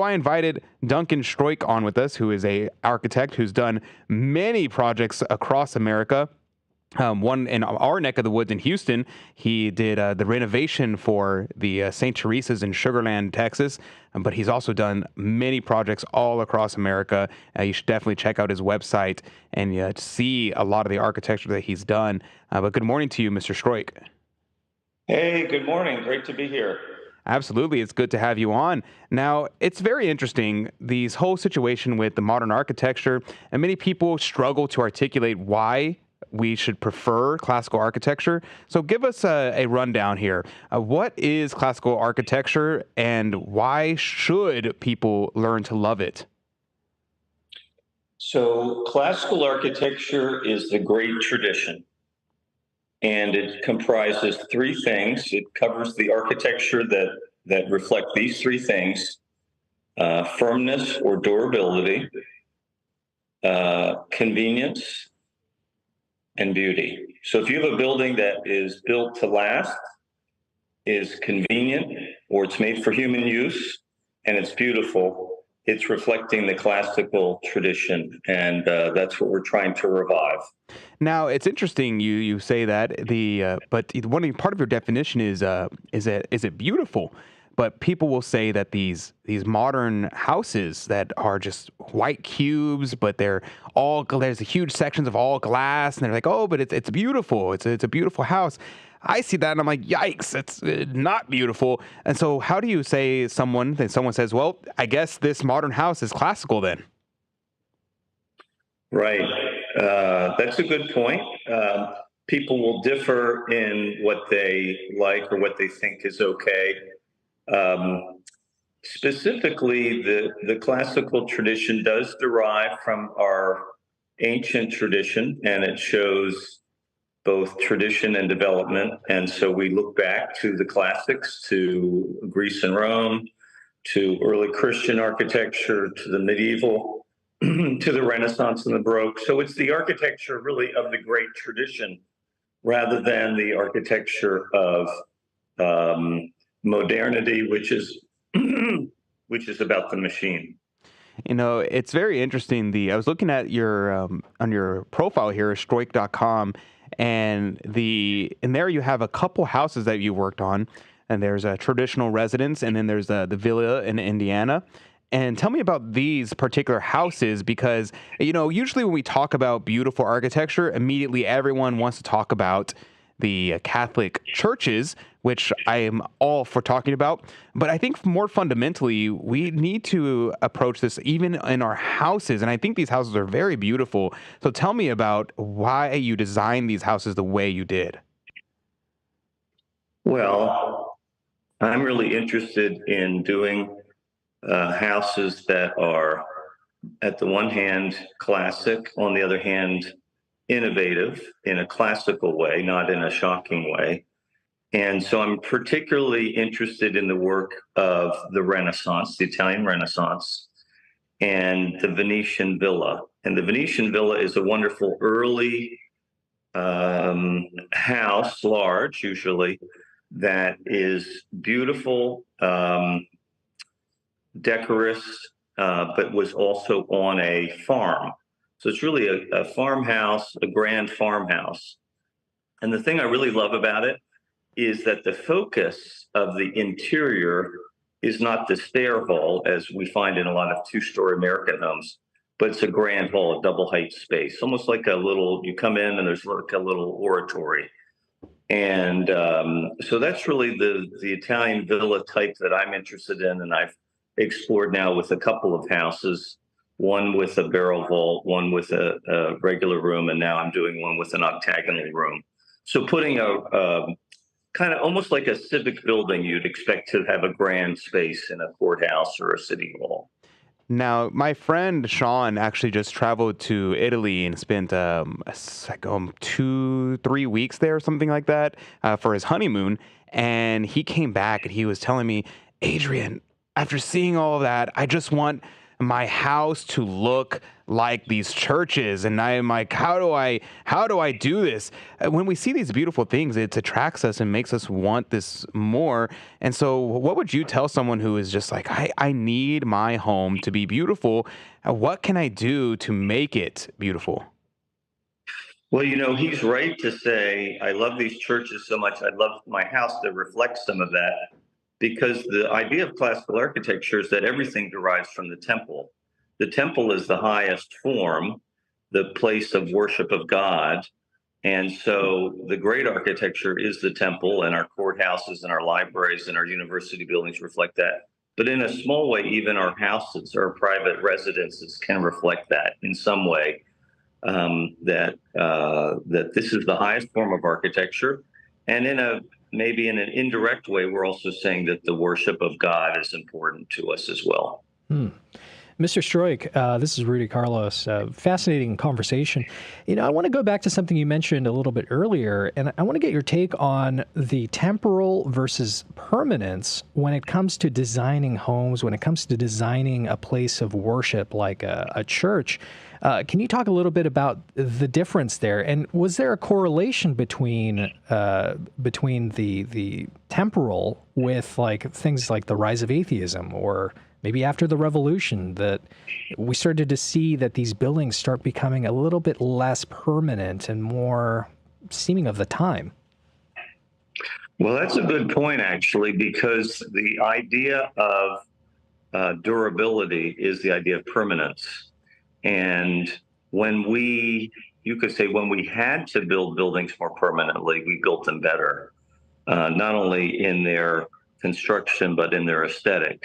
I invited Duncan Stroik on with us, who is a architect who's done many projects across America. One in our neck of the woods in Houston, he did the renovation for the St. Teresa's in Sugar Land, Texas. But he's also done many projects all across America. You should definitely check out his website and see a lot of the architecture that he's done. But good morning to you, Mr. Stroik. Hey, good morning. Great to be here. Absolutely. It's good to have you on. Now, it's very interesting, this whole situation with the modern architecture, and many people struggle to articulate why we should prefer classical architecture. So give us a rundown here. What is classical architecture and why should people learn to love it? So, classical architecture is the great tradition, and it comprises three things. It covers the architecture that reflect these three things: firmness or durability, convenience, and beauty. So, if you have a building that is built to last, is convenient, or it's made for human use, and it's beautiful, it's reflecting the classical tradition, and that's what we're trying to revive. Now, it's interesting you say that but part of your definition is it beautiful? But people will say that these modern houses that are just white cubes, but there's huge sections of all glass, and they're like, oh, but it's beautiful. It's a beautiful house. I see that and I'm like, yikes, it's not beautiful. And so, how do you say someone says, well, I guess this modern house is classical then? Right. That's a good point. People will differ in what they like or what they think is okay. Um, Specifically, the classical tradition does derive from our ancient tradition, and it shows both tradition and development. And so we look back to the classics, to Greece and Rome, to early Christian architecture, to the medieval, to the Renaissance and the Baroque. So it's the architecture really of the great tradition rather than the architecture of modernity, which is which is about the machine. It's very interesting. I was looking at your on your profile here, stroik.com, and in there you have a couple houses that you worked on, and there's a traditional residence, and then there's the villa in Indiana. And tell me about these particular houses because, usually when we talk about beautiful architecture, immediately everyone wants to talk about the Catholic churches, which I am all for talking about. But I think more fundamentally, we need to approach this even in our houses. And I think these houses are very beautiful. So tell me about why you designed these houses the way you did. Well, I'm really interested in doing houses that are, at the one hand, classic, on the other hand, innovative in a classical way, not in a shocking way. And so I'm particularly interested in the work of the Renaissance, the Italian Renaissance, and the Venetian Villa. And the Venetian Villa is a wonderful early house, large usually, that is beautiful, decorous, but was also on a farm. So it's really a farmhouse, a grand farmhouse. And the thing I really love about it is that the focus of the interior is not the stair hall, as we find in a lot of two-story American homes, but it's a grand hall, a double height space, almost like you come in and there's like a little oratory. And so that's really the Italian villa type that I'm interested in, and I've explored now with a couple of houses, one with a barrel vault, one with a regular room, and now I'm doing one with an octagonal room. So putting a kind of almost like a civic building you'd expect to have a grand space in a courthouse or a city hall. Now, my friend Sean actually just traveled to Italy and spent 2-3 weeks there, or something like that, for his honeymoon. And he came back and he was telling me, Adrian, after seeing all of that, I just want my house to look like these churches, and I'm like, how do I do this? When we see these beautiful things, it attracts us and makes us want this more. And so what would you tell someone who is just like, I need my home to be beautiful? What can I do to make it beautiful? Well, he's right to say, I love these churches so much. I'd love my house to reflect some of that, because the idea of classical architecture is that everything derives from the temple. The temple is the highest form, the place of worship of God. And so the great architecture is the temple, and our courthouses and our libraries and our university buildings reflect that. But in a small way, even our houses or private residences can reflect that in some way. That this is the highest form of architecture, and maybe in an indirect way, we're also saying that the worship of God is important to us as well. Mr. Stroik, this is Rudy Carlos. Fascinating conversation. I want to go back to something you mentioned a little bit earlier, and I want to get your take on the temporal versus permanence when it comes to designing homes, when it comes to designing a place of worship like a church. Can you talk a little bit about the difference there? And was there a correlation between the temporal with like things like the rise of atheism, or maybe after the revolution, that we started to see that these buildings start becoming a little bit less permanent and more seeming of the time? Well, that's a good point, actually, because the idea of durability is the idea of permanence. And you could say, when we had to build buildings more permanently, we built them better, not only in their construction, but in their aesthetic.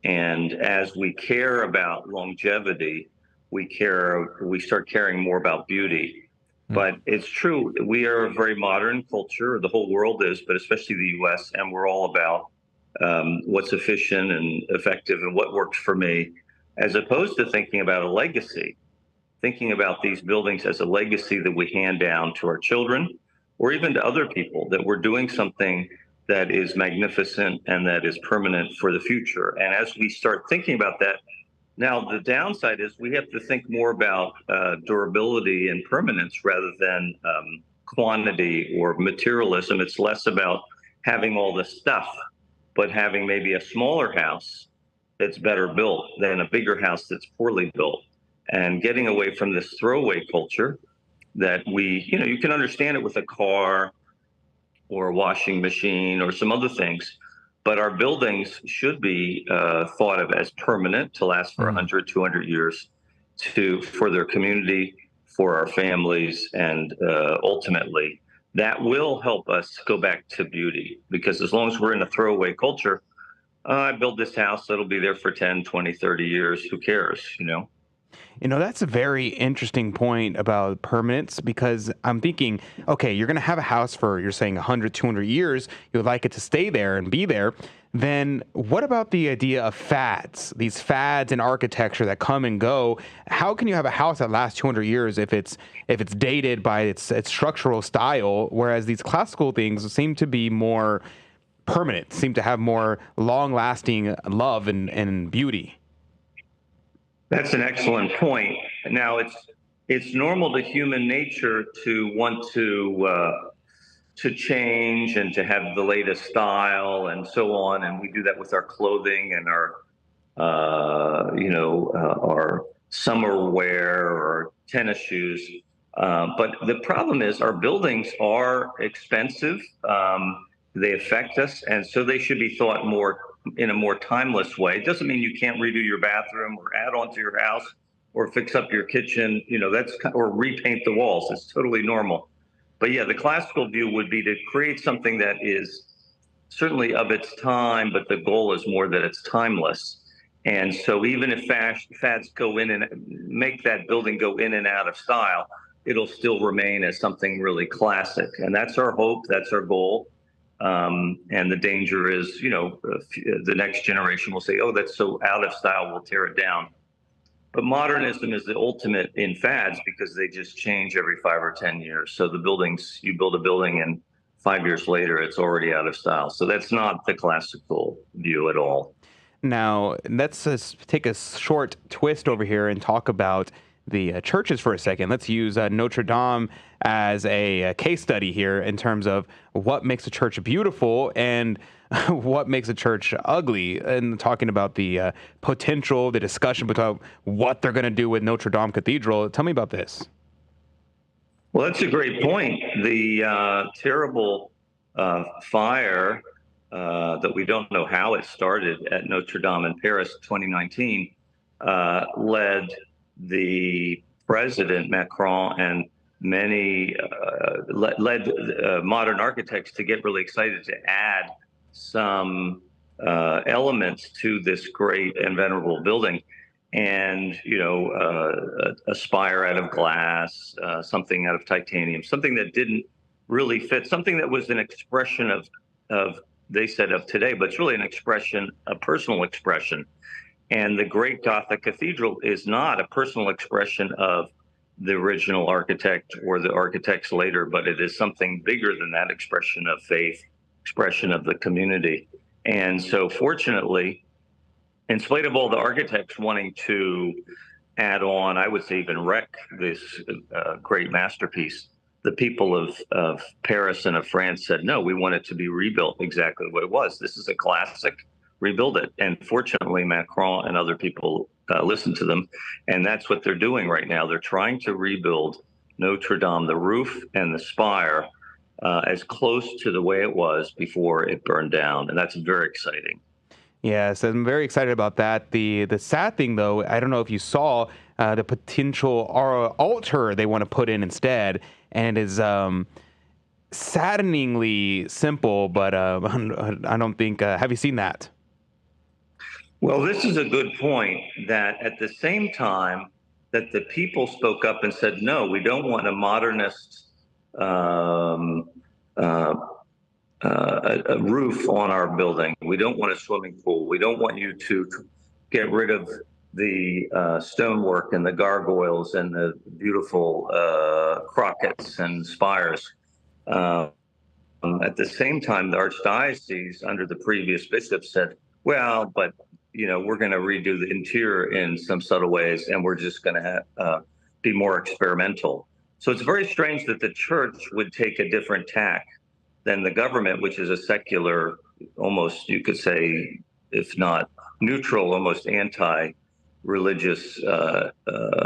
And as we care about longevity, we start caring more about beauty. But it's true, we are a very modern culture, the whole world is, but especially the US, and we're all about what's efficient and effective and what works for me, as opposed to thinking about a legacy, thinking about these buildings as a legacy that we hand down to our children or even to other people, that we're doing something that is magnificent and that is permanent for the future. And as we start thinking about that, now the downside is we have to think more about durability and permanence rather than quantity or materialism. It's less about having all the stuff, but having maybe a smaller house that's better built than a bigger house that's poorly built, and getting away from this throwaway culture that you can understand it with a car or a washing machine or some other things, but our buildings should be thought of as permanent, to last for 100, 200 years, for their community, for our families, and ultimately that will help us go back to beauty. Because as long as we're in a throwaway culture, I built this house that'll be there for 10, 20, 30 years. Who cares, That's a very interesting point about permanence, because I'm thinking, okay, you're going to have a house for, you're saying 100, 200 years. You would like it to stay there and be there. Then what about the idea of fads, these fads in architecture that come and go? How can you have a house that lasts 200 years if it's dated by its structural style, whereas these classical things seem to be more permanent, seem to have more long-lasting love and beauty? That's an excellent point. Now, it's normal to human nature to want to change and to have the latest style and so on, and we do that with our clothing and our summer wear or tennis shoes. But the problem is our buildings are expensive. They affect us, and so they should be thought more in a more timeless way. It doesn't mean you can't redo your bathroom or add on to your house or fix up your kitchen, or repaint the walls. It's totally normal. But yeah, the classical view would be to create something that is certainly of its time, but the goal is more that it's timeless. And so even if fads go in and make that building go in and out of style, it'll still remain as something really classic. And that's our hope, that's our goal. And the danger is, the next generation will say, oh, that's so out of style, we'll tear it down. But modernism is the ultimate in fads because they just change every 5 or 10 years. So you build a building and 5 years later, it's already out of style. So that's not the classical view at all. Now, let's just take a short twist over here and talk about the churches for a second. Let's use Notre Dame as a case study here in terms of what makes a church beautiful and what makes a church ugly, and talking about the potential, the discussion about what they're going to do with Notre Dame Cathedral. Tell me about this. Well, that's a great point. The terrible fire that we don't know how it started at Notre Dame in Paris 2019 led the president, Macron, and many led modern architects to get really excited to add some elements to this great and venerable building. And, a spire out of glass, something out of titanium, something that didn't really fit, something that was an expression of they said of today, but it's really an expression, a personal expression. And the great Gothic cathedral is not a personal expression of the original architect or the architects later, but it is something bigger than that, expression of faith, expression of the community. And so fortunately, in spite of all the architects wanting to add on, I would say even wreck this great masterpiece, the people of Paris and of France said, no, we want it to be rebuilt exactly what it was. This is a classic, rebuild it. And fortunately, Macron and other people listened to them. And that's what they're doing right now. They're trying to rebuild Notre Dame, the roof and the spire, as close to the way it was before it burned down. And that's very exciting. Yes, I'm very excited about that. The sad thing, though, I don't know if you saw the potential altar they want to put in instead, and it is saddeningly simple, but I don't think, have you seen that? Well, this is a good point, that at the same time that the people spoke up and said, no, we don't want a modernist a roof on our building. We don't want a swimming pool. We don't want you to get rid of the stonework and the gargoyles and the beautiful crockets and spires. At the same time, the archdiocese, under the previous bishop, said, well, but we're going to redo the interior in some subtle ways, and we're just going to be more experimental. So it's very strange that the church would take a different tack than the government, which is a secular, almost you could say, if not neutral, almost anti-religious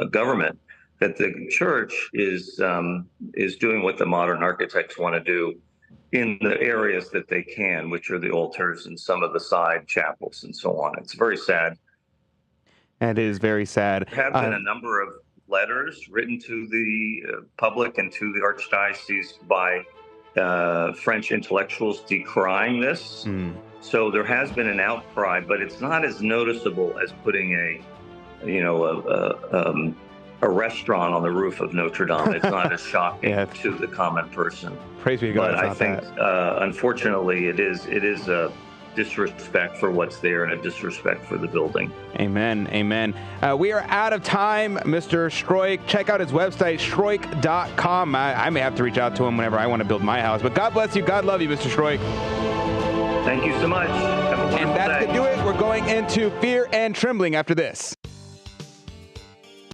government. That the church is doing what the modern architects want to do in the areas that they can, which are the altars and some of the side chapels and so on. It's very sad. It is very sad. There have been a number of letters written to the public and to the archdiocese by French intellectuals decrying this. So there has been an outcry, but it's not as noticeable as putting a restaurant on the roof of Notre Dame. It's not as shocking to the common person. Praise be to God. But I think, unfortunately, it is a disrespect for what's there and a disrespect for the building. Amen. Amen. We are out of time, Mr. Stroik. Check out his website, stroik.com. I may have to reach out to him whenever I want to build my house. But God bless you. God love you, Mr. Stroik. Thank you so much. Have a wonderful And that's day. to do it. We're going into Fear and Trembling after this.